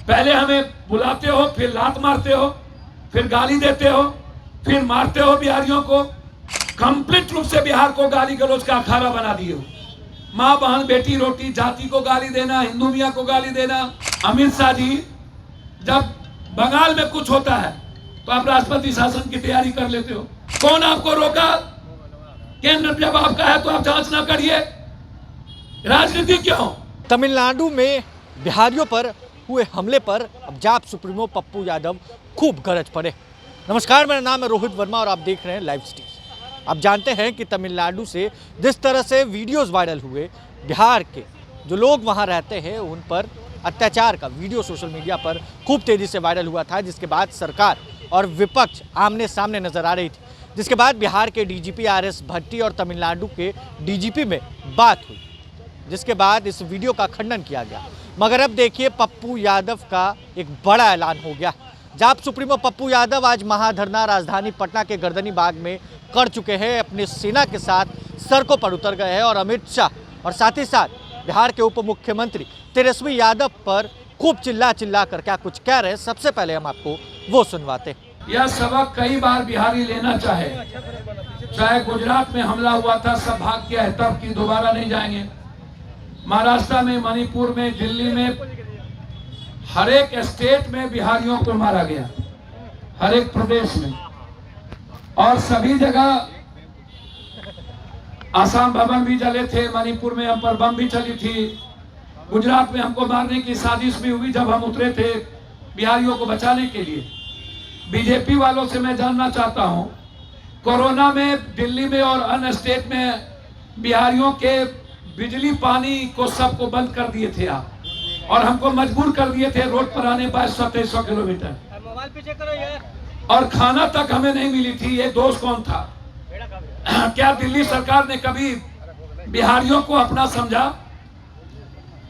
पहले हमें बुलाते हो, फिर लात मारते हो, फिर गाली देते हो, फिर मारते हो बिहारियों को। कंप्लीट रूप से बिहार को गाली गलौज का अखाड़ा बना दिए हो। माँ बहन बेटी रोटी जाति को गाली देना, हिंदू मियाँ को गाली देना। अमित शाह जी, जब बंगाल में कुछ होता है तो आप राष्ट्रपति शासन की तैयारी कर लेते हो। कौन आपको रोका? केंद्र जब आपका है तो आप जांच ना करिए। राजनीति क्यों? तमिलनाडु में बिहारियों पर हुए हमले पर अब जाप सुप्रीमो पप्पू यादव खूब गरज पड़े। नमस्कार, मेरा नाम है रोहित वर्मा और आप देख रहे हैं लाइव स्ट्रीम। आप जानते हैं कि तमिलनाडु से जिस तरह से वीडियोस वायरल हुए, बिहार के जो लोग वहां रहते हैं उन पर अत्याचार का वीडियो सोशल मीडिया पर खूब तेजी से वायरल हुआ था, जिसके बाद सरकार और विपक्ष आमने सामने नजर आ रही थी। जिसके बाद बिहार के डीजीपी आर.एस. भट्टी और तमिलनाडु के डीजीपी में बात हुई, जिसके बाद इस वीडियो का खंडन किया गया। मगर अब देखिए, पप्पू यादव का एक बड़ा ऐलान हो गया। जाप सुप्रीमो पप्पू यादव आज महाधरना राजधानी पटना के गर्दनी बाग में कर चुके हैं। अपनी सेना के साथ सड़कों पर उतर गए हैं और अमित शाह और साथ ही साथ बिहार के उप मुख्यमंत्री तेजस्वी यादव पर खूब चिल्ला कर क्या कुछ कह रहे हैं। सबसे पहले हम आपको वो सुनवाते हैं। यह सबक कई बार बिहारी लेना चाहे गुजरात में हमला हुआ था, सब भाग गया है, तब की दोबारा नहीं जाएंगे। महाराष्ट्र में, मणिपुर में, दिल्ली में, हर एक स्टेट में बिहारियों को मारा गया, हर एक प्रदेश में, और सभी जगह आसाम भवन भी जले थे, मणिपुर में हम पर बम भी चली थी, गुजरात में हमको मारने की साजिश भी हुई जब हम उतरे थे बिहारियों को बचाने के लिए। बीजेपी वालों से मैं जानना चाहता हूं, कोरोना में दिल्ली में और अन्य स्टेट में बिहारियों के बिजली पानी को सबको बंद कर दिए थे आप, और हमको मजबूर कर दिए थे रोड पर आने पर 2700 किलोमीटर, और खाना तक हमें नहीं मिली थी। ये दोष कौन था? क्या दिल्ली सरकार ने कभी बिहारियों को अपना समझा?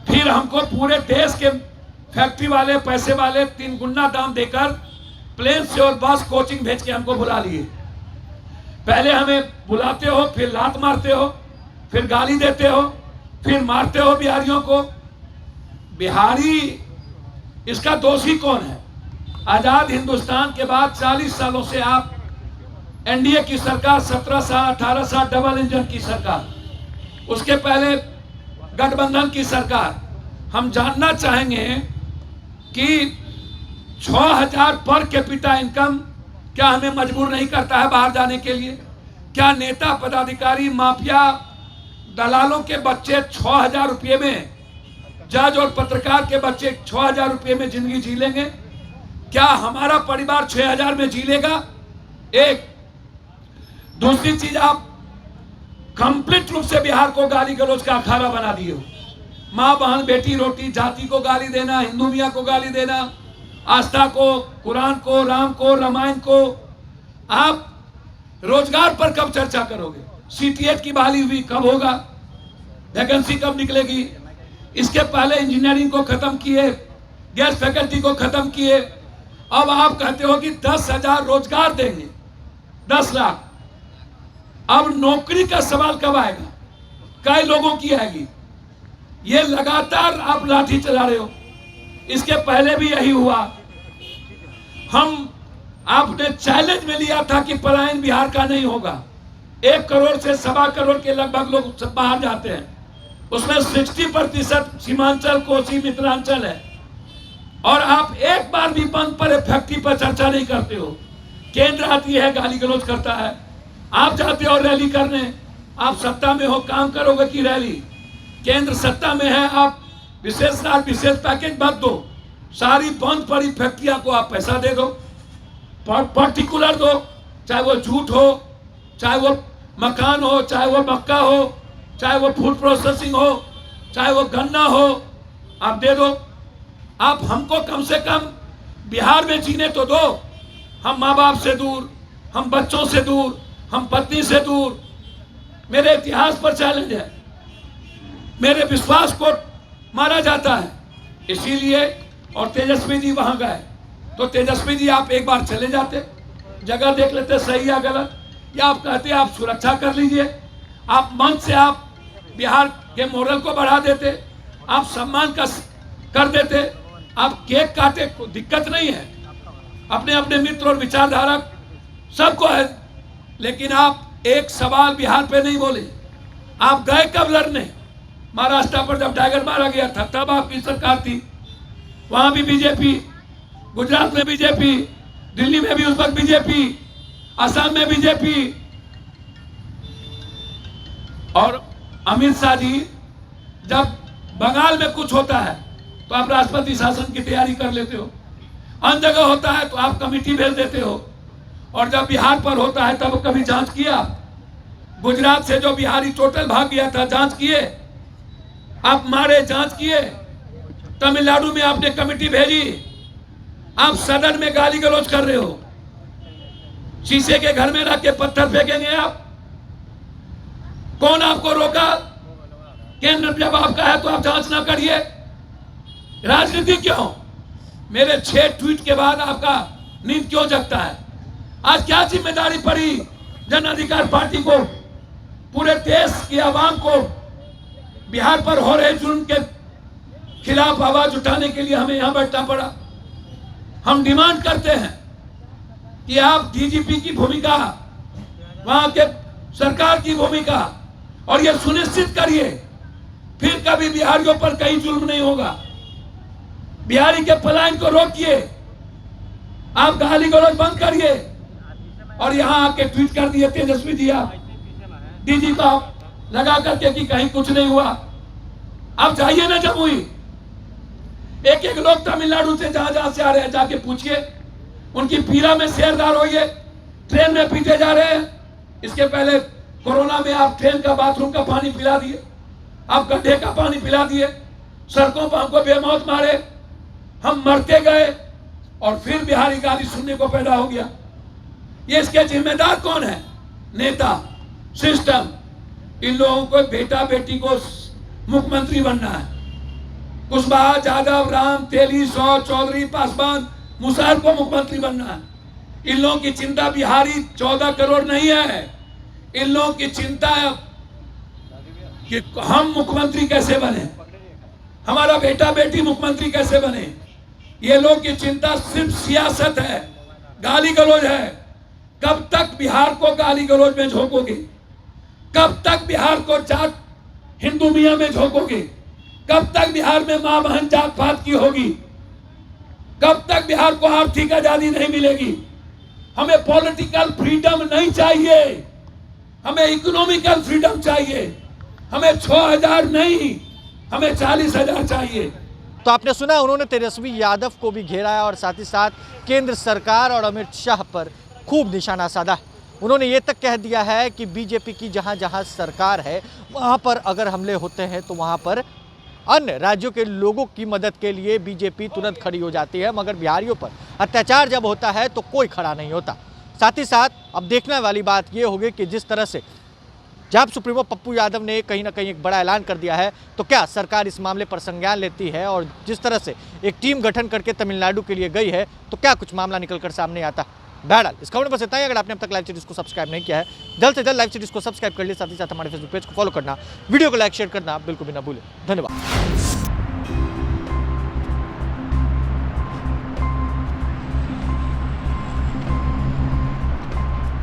फिर हमको पूरे देश के फैक्ट्री वाले, पैसे वाले 3 गुना दाम देकर प्लेन से और बस कोचिंग भेज के हमको बुला लिए। पहले हमें बुलाते हो, फिर लात मारते हो, फिर गाली देते हो, फिर मारते हो बिहारियों को। बिहारी, इसका दोषी कौन है? आजाद हिंदुस्तान के बाद 40 सालों से आप एनडीए की सरकार, 17 साल 18 साल डबल इंजन की सरकार, उसके पहले गठबंधन की सरकार। हम जानना चाहेंगे कि 6000 पर कैपिटा इनकम क्या हमें मजबूर नहीं करता है बाहर जाने के लिए? क्या नेता, पदाधिकारी, माफिया, दलालों के बच्चे 6000 रुपये में, जज और पत्रकार के बच्चे 6000 रुपये में जिंदगी जी लेंगे? क्या हमारा परिवार 6000 में जी लेगा? एक। दूसरी चीज, आप कंप्लीट रूप से बिहार को गाली गलौज का अखाड़ा बना दिए हो। माँ बहन बेटी रोटी जाति को गाली देना, हिंदू मियाँ को गाली देना, आस्था को, कुरान को, राम को, रामायण को। आप रोजगार पर कब चर्चा करोगे? सीटीएट की बहाली हुई, कब होगा? वैकेंसी कब निकलेगी? इसके पहले इंजीनियरिंग को खत्म किए, गैस फैकल्टी को खत्म किए। अब आप कहते हो कि 10,000 रोजगार देंगे, 10 लाख। अब नौकरी का सवाल कब आएगा? कई लोगों की आएगी? ये लगातार आप लाठी चला रहे हो। इसके पहले भी यही हुआ। आपने चैलेंज में लिया था कि पलायन बिहार का नहीं होगा। 1 करोड़ से 1.25 करोड़ के लगभग लोग बाहर जाते हैं, उसमें 60% सीमांचल, कोसी, मिथिलांचल है, और आप एक बार भी बंद पर, फैक्ट्री पर चर्चा नहीं करते हो। केंद्र आती है, गाली गलौज करता है। आप जाते हो रैली करने, आप सत्ता में हो, काम करोगे कि रैली? केंद्र सत्ता में है, आप विशेष लाभ, विशेष पैकेज मत दो। सारी बंद पड़ी फैक्ट्रियां को आप पैसा दे दो, पर्टिकुलर दो, चाहे वो जूट हो, चाहे वो मकान हो, चाहे वो मक्का हो, चाहे वो फूड प्रोसेसिंग हो, चाहे वो गन्ना हो, आप दे दो। आप हमको कम से कम बिहार में जीने तो दो। हम माँ बाप से दूर, हम बच्चों से दूर, हम पत्नी से दूर। मेरे इतिहास पर चैलेंज है, मेरे विश्वास को मारा जाता है, इसीलिए। और तेजस्वी जी वहां गए, तो तेजस्वी जी आप एक बार चले जाते, जगह देख लेते सही या गलत, या आप कहते आप सुरक्षा कर लीजिए, आप मन से आप बिहार के मोरल को बढ़ा देते, आप सम्मान का कर देते, आप केक काटे, कोई दिक्कत नहीं है, अपने अपने मित्र और विचारधारक सबको है, लेकिन आप एक सवाल बिहार पे नहीं बोले। आप गए कब लड़ने? महाराष्ट्र पर जब टाइगर मारा गया था तब आपकी सरकार थी, वहां भी बीजेपी, गुजरात में बीजेपी, दिल्ली में भी उस वक्त बीजेपी, असम में बीजेपी। और अमित शाह जी, जब बंगाल में कुछ होता है तो आप राष्ट्रपति शासन की तैयारी कर लेते हो, अन्य जगह होता है तो आप कमेटी भेज देते हो, और जब बिहार पर होता है तब कभी जांच किया? गुजरात से जो बिहारी टोटल भाग गया था, जांच किए? आप मारे, जांच किए? तमिलनाडु में आपने कमेटी भेजी, आप सदन में गाली गलौज कर रहे हो, शीशे के घर में रख के पत्थर फेंकेंगे आप? कौन आपको रोका? केंद्र जब आपका है तो आप जांच ना करिए, राजनीति क्यों? मेरे 6 ट्वीट के बाद आपका नींद क्यों जगता है? आज क्या जिम्मेदारी पड़ी जन अधिकार पार्टी को, पूरे देश की आवाम को बिहार पर हो रहे जुल्म के खिलाफ आवाज उठाने के लिए हमें यहां बैठना पड़ा। हम डिमांड करते हैं कि आप डीजीपी की भूमिका, वहां के सरकार की भूमिका, और यह सुनिश्चित करिए फिर कभी बिहारियों पर कहीं जुल्म नहीं होगा। बिहारी के पलायन को रोकिए, आप गाली गलौज बंद करिए। और यहां आके ट्वीट कर दिए तेजस्वी दिया डीजी का लगा करके कि कहीं कुछ नहीं हुआ। आप जाइए ना जमुई, एक एक लोग तमिलनाडु से जहां जहां से आ रहे हैं जाके पूछिए, उनकी पीड़ा में शेयरदार होइए। ट्रेन में पीटे जा रहे हैं, इसके पहले कोरोना में आप ट्रेन का बाथरूम का पानी पिला दिए, आप गड्ढे का पानी पिला दिए, सड़कों पर हमको बेमौत मारे, हम मरते गए, और फिर बिहारी गाली सुनने को पैदा हो गया। ये इसके जिम्मेदार कौन है? नेता, सिस्टम। इन लोगों को बेटा बेटी को मुख्यमंत्री बनना है। कुशवाहा, यादव, राम, तेली, सौ, चौधरी, पासवान, मुशर्रफ को मुख्यमंत्री बनना है। इन लोगों की चिंता बिहारी 14 करोड़ नहीं है, इन लोगों की चिंता है कि हम मुख्यमंत्री कैसे बने, हमारा बेटा बेटी मुख्यमंत्री कैसे बने। ये लोग की चिंता सिर्फ सियासत है, गाली गलौज है। कब तक बिहार को गाली गलौज में झोंकोगे? कब तक बिहार को जाट हिंदू मियां में झोंकोगे? कब तक बिहार में मां बहन जात पात की होगी? कब तक बिहार को आर्थिक आजादी नहीं मिलेगी? हमें पॉलिटिकल फ्रीडम नहीं चाहिए, हमें इकोनॉमिकल फ्रीडम चाहिए। हमें 6,000 नहीं, हमें 40,000 चाहिए। तो आपने सुना, उन्होंने तेजस्वी यादव को भी घेरा है और साथ ही साथ केंद्र सरकार और अमित शाह पर खूब निशाना साधा है। उन्होंने ये तक कह दिया है कि बीजेपी की जहां जहां सरकार है वहां पर अगर हमले होते हैं तो वहां पर अन्य राज्यों के लोगों की मदद के लिए बीजेपी तुरंत खड़ी हो जाती है, मगर बिहारियों पर अत्याचार जब होता है तो कोई खड़ा नहीं होता। साथ ही साथ अब देखने वाली बात ये होगी कि जिस तरह से जाप सुप्रीमो पप्पू यादव ने कहीं ना कहीं एक बड़ा ऐलान कर दिया है, तो क्या सरकार इस मामले पर संज्ञान लेती है, और जिस तरह से एक टीम गठन करके तमिलनाडु के लिए गई है तो क्या कुछ मामला निकलकर सामने आता है। बहरहाल इस खबर में बस इतना ही। अगर आपने अब तक लाइव सीरीज को सब्सक्राइब नहीं किया है, जल्द से जल्द लाइव सीरीज को सब्सक्राइब कर लिए, साथ ही साथ हमारे फेसबुक पेज को फॉलो करना, वीडियो को लाइक शेयर करना बिल्कुल भी ना भूलें। धन्यवाद।